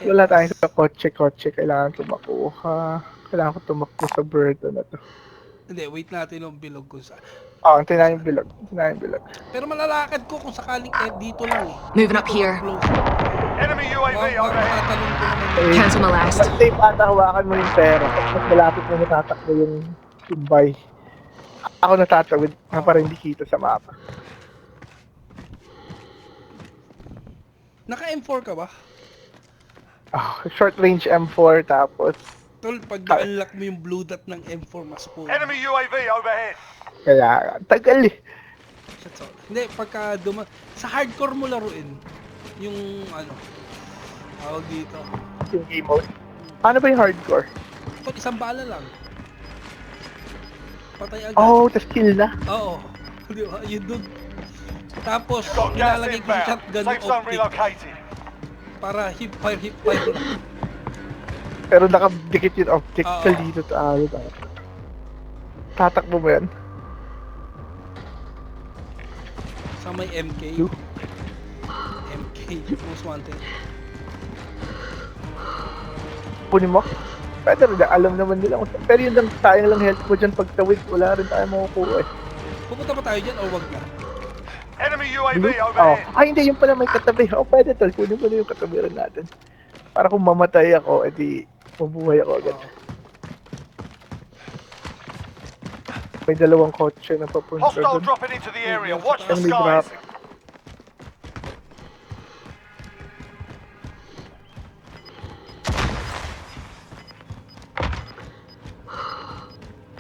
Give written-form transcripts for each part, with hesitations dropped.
Wala tayong sa kotse. Kailangan ko makuha. Kailangan ko tumakbo sa bird na to. Hindi, wait natin yung bilog kung saan. Antay na yung bilog. Pero malalakad ko kung sakaling dito lang eh. Moving up Dito, here. close. Enemy UAV overhead. Matatalon ko naman. Cancel my last. Mas safe ata hawakan mo yung pera. Mas malapit mo natatakbo yung buy. Ako natatawid na para hindi kita sa mapa. Naka M4 ka ba? Short range M4 tapos Tol, pag na-unlock mo yung blue dot ng M4, mas po. Enemy UAV overhead. kaya tagal eh. That's all. Hindi, pagka sa hardcore mo laruin, yung ano, tawag dito. Yung game mode. Paano ba yung hardcore? Tol, isang bala lang. Patay agad. Tas kill na. Oo. Di ba? Yun dun. Tapos, Got gas nilalagay ko sa inbound. shotgun Safe yung zone optic relocated. para hip fire lang. Pero nakadikit yung optical Oo. dito tayo. Tatakbo mo yan? Sa may MK. Blue? MK, most wanted. Punin mo? Pwede rin, alam naman nila. Pero yun lang, sayang lang health mo dyan pag tawid. Wala rin tayo makukuha eh. Pupunta ba tayo dyan o wag na? Enemy UAV Blue? overhead. Hindi, yung pala may katabi. Pwede tol, kunin mo na yung katabi rin natin. Para kung mamatay ako, edi mabuhay ako agad. May dalawang kotse na papunta Hostile doon. dropping into the area. Watch the Enemy drop. skies.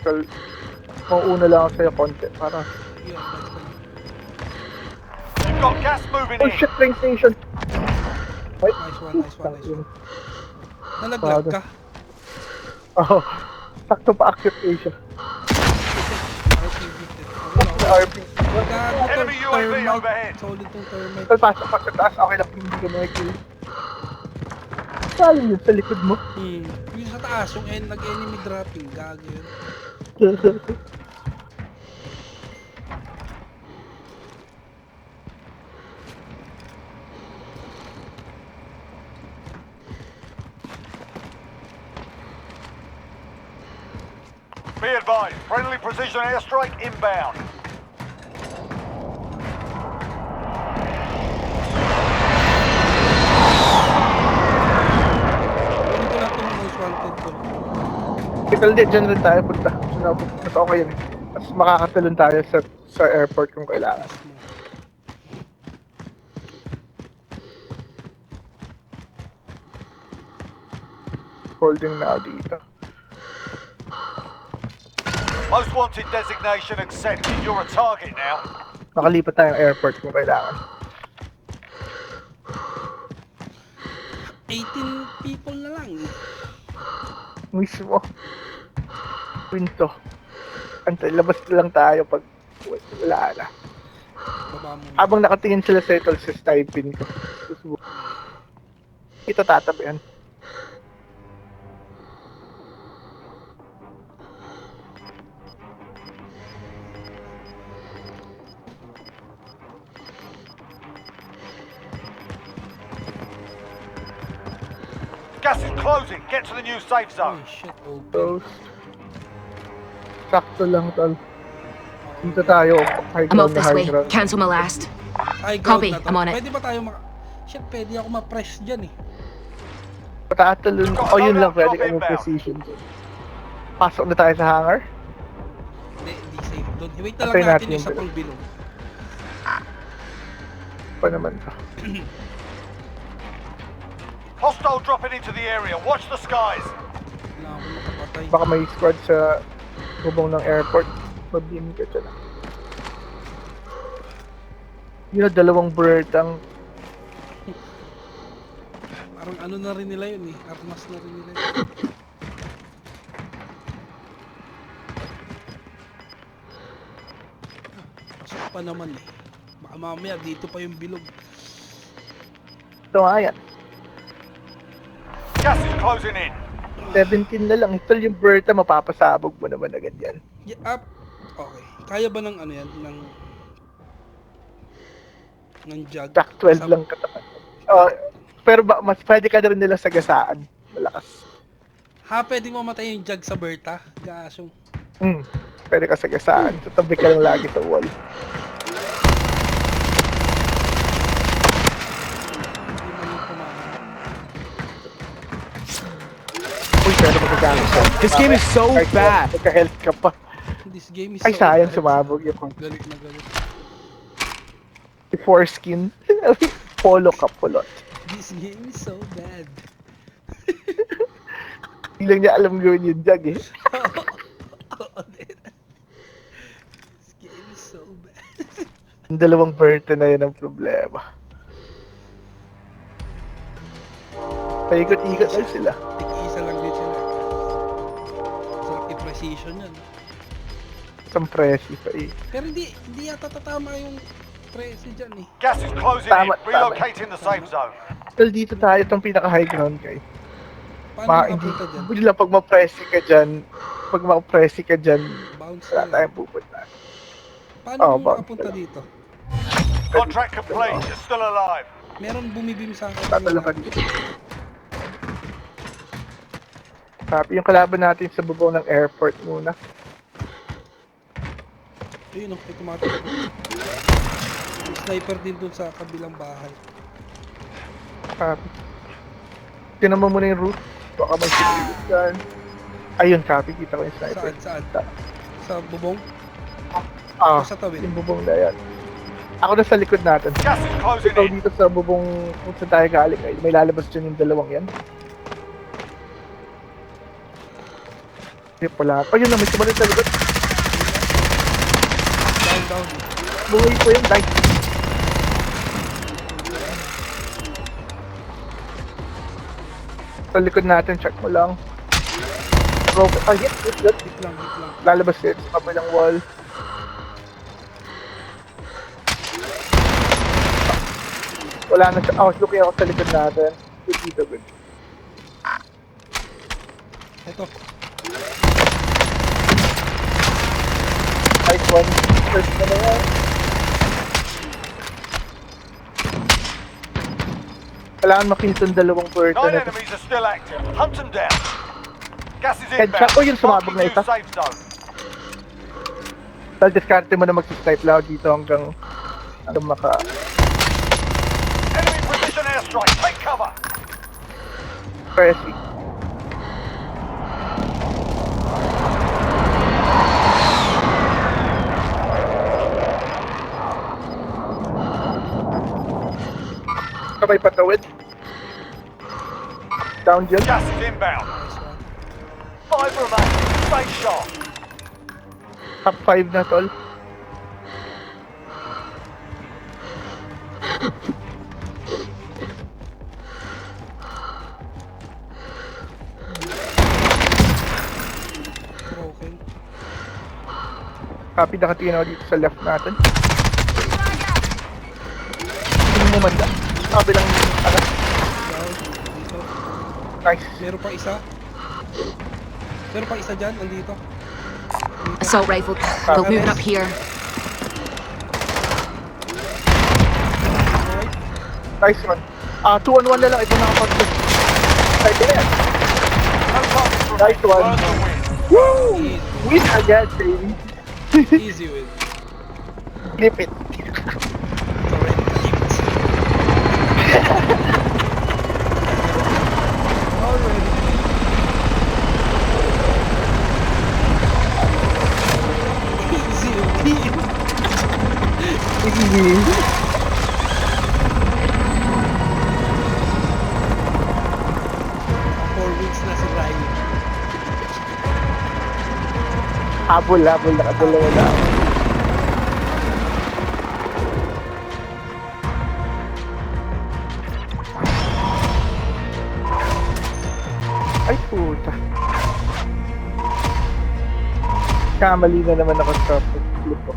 Tol, mauuna lang ako sa'yo konti. Para... Yun, that's fine. You've got gas moving Oh in. shit, train station! Wait, Nice one. Nalaglag ka? sakto pa active Asia. RPG. RP. Gago to, Enemy UAV thermite. overhead. Solid tong thermite. Tol, pasok pa sa taas. Okay lang, hindi ka makikilig. Saan yun? Sa likod mo? Yung sa taas, yung nag-enemy dropping, gago yun. Be advised, friendly precision airstrike inbound. Kunin ko lang itong most wanted ko. Tol, dyan rin tayo punta. Mas okay yun. Mas makakatalon tayo sa airport kung kailangan. Holding na dito. Most wanted designation accepted. You're a target now. Nakalipat tayong airport kung kailangan. 18 people na lang. Mismo. Pinto. Antay, labas na lang tayo pag wala na. Baba mo. Habang nakatingin sila sa ito, sa stipend ko. Ito tatabihan. Gas is closing. Get to the new safe zone. Oh shit, open. So, sakto lang tol. Dito tayo. High I'm ground off na this high way. ground. Cancel my last. Ay, Copy, ground na to. I'm on it. Pwede ba tayo Shit, pwede ako ma-press dyan eh. Patatalon. Yun lang. Pwede kami precision. Pasok na tayo sa hangar. Hindi safe doon. Wait na lang Patay natin natin yung sa yung pool below. Pa naman to. Hostile dropping into the area. Watch the skies. Wala akong makapatay. Baka may squad sa bubong ng airport. Mabim ka dyan. Yun na, dalawang bird ang Parang ano na rin nila yun eh. Armas na rin nila yun. Pasok pa naman eh. Baka mamaya dito pa yung bilog. ito nga yan. Gas is closing in. 17 na lang. Ito yung Berta, mapapasabog mo naman agad yan. Yeah, up. Okay. Kaya ba ng ano yan? Ng jug? Jack 12 lang katapat. Pero mas pwede ka na rin nila sagasaan. Malakas. Ha, pwedeng mamatay yung jug sa Berta. Gasong. Pwede ka sagasaan. Tatabi ka lang lagi sa wall. Hindi man yung pumahan. Uy, pero magagamit siya. This game is so Kahit bad. Magka-health ka pa. This game is Ay, so sayang bad. sumabog yung Galit na galit. foreskin. Polo ka, pulot. This game is so bad. Hindi lang niya alam gawin yung jag eh. Oo, din. This game is so bad. Yung dalawang Berta na yun ang problema. Paikot-ikot lang sila. Tig-isa lang din sila. Sarap i-precision yan. Isang presi pa eh. Pero hindi yata tatama yung presi dyan eh. Gas is closing Tama, in. Relocating the safe zone. Well, dito tayo itong pinaka-high ground kay. Paano Hindi, makapunta dyan? hindi lang pag ma-presi ka dyan, Bounce wala na tayong pupunta. Paano Oh, mo bounce makapunta na lang. dito? Contract complete. You're still alive. Meron bumibim sa akin. Tatalo ka dito. Sabi yung kalaban natin sa bubong ng airport muna. Ayun may tumatakbo. May sniper din dun sa kabilang bahay. Sabi. Tinan mo muna yung route. Baka may secret dyan. Ayun, copy. Kita ko yung sniper. Saan? Sa bubong? Ah, O sa tawid? yung bubong na yan. Ako na sa likod natin. Gas is closing Ikaw in. dito sa bubong kung saan tayo galing. Ay, may lalabas dyan yung dalawang yan. Yep, wala. Oh, yun na. May sumalit sa likod. Down. Buhay po yun. Nice. Sa likod natin. Check mo lang. Hit. Hit lang. Lalabas yun sa kabilang wall. Wala na siya. Oh, looking ako sa likod natin. Good. Ito. Nice one. First na yan. Kailangan makita yung dalawang bird 9 na enemies are still active. Hunt them down. Gas is Headshot. inbound. Oh, yung sumabog na Marking isa. new safe zone. Dahil diskarte mo na mag-snipe lang dito hanggang maka... Enemy precision airstrike. Take cover. Pressy. Sabay patawid. Down dyan. Gas is inbound. Nice one. 5 remain. Stay sharp. Top 5 na tol. Broken. Copy, nakatingin ako dito sa left natin. Tingin mo manda. Kabilang anak. Down. Dito. Nice. Meron pa isa. Meron pa isa dyan. Andito. Assault rifle. They'll move up here. Alright. Nice one. 2-on-1 na lang. Ito nakapag-push. Ay, yan. No targets remain. Nice one. Burn the win. Woo! Easy. Win agad, baby. Easy win. Flip it. It's already clipped. Already. Easy win. Easy. Four wins na si Riley. Habol. Nakadalawa na ako. Ay, puta. Kamali na naman ako sa flip ko.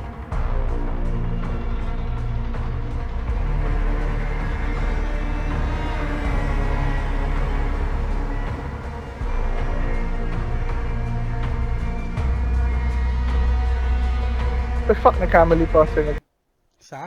The fuck, nagkamali pa ako sa Sa?